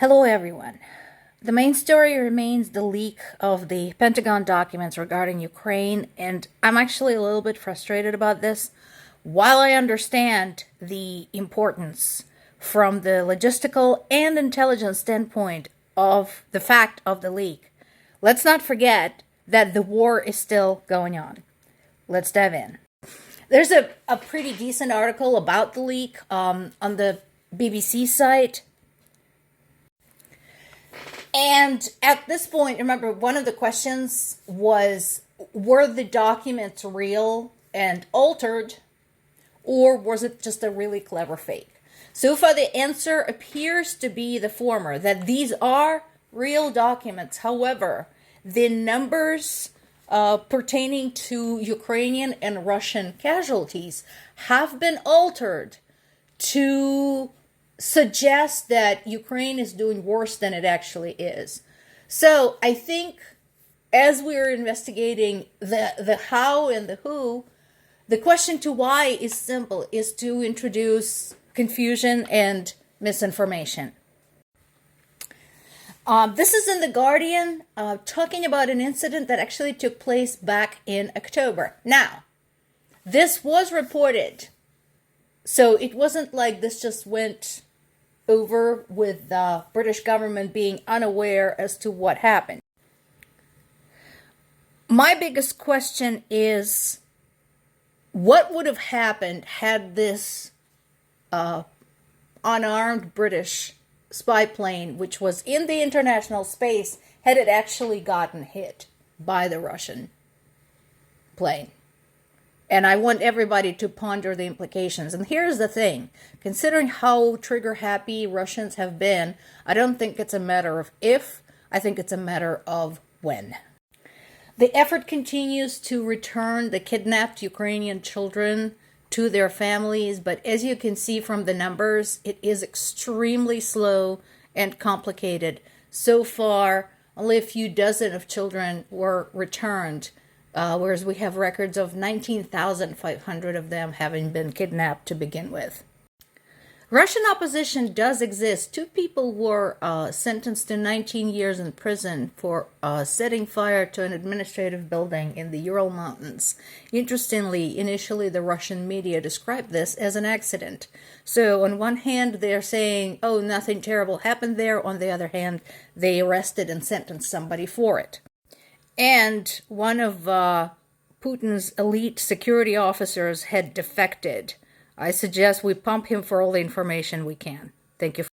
Hello everyone. The main story remains the leak of the Pentagon documents regarding Ukraine, and I'm actually a little bit frustrated about this. While I understand the importance from the logistical and intelligence standpoint of the fact of the leak, let's not forget that the war is still going on. Let's dive in. There's a pretty decent article about the leak on the BBC site. And at this point, remember, one of the questions was, were the documents real and altered, or was it just a really clever fake? So far, the answer appears to be the former, that these are real documents. However, the numbers pertaining to Ukrainian and Russian casualties have been altered to suggest that Ukraine is doing worse than it actually is. So I think as we're investigating the how and the who, the question to why is simple, is to introduce confusion and misinformation. This is in The Guardian, talking about an incident that actually took place back in October. Now, this was reported, so it wasn't like this just went over with the British government being unaware as to what happened. My biggest question is, what would have happened had this unarmed British spy plane, which was in the international space, had it actually gotten hit by the Russian plane? And I want everybody to ponder the implications. And here's the thing. Considering how trigger-happy Russians have been, I don't think it's a matter of if, I think it's a matter of when. The effort continues to return the kidnapped Ukrainian children to their families, but as you can see from the numbers, it is extremely slow and complicated. So far, only a few dozen of children were returned, whereas we have records of 19,500 of them having been kidnapped to begin with. Russian opposition does exist. Two people were sentenced to 19 years in prison for setting fire to an administrative building in the Ural Mountains. Interestingly, initially the Russian media described this as an accident. So on one hand, they're saying, oh, nothing terrible happened there. On the other hand, they arrested and sentenced somebody for it. And one of Putin's elite security officers had defected. I suggest we pump him for all the information we can. Thank you.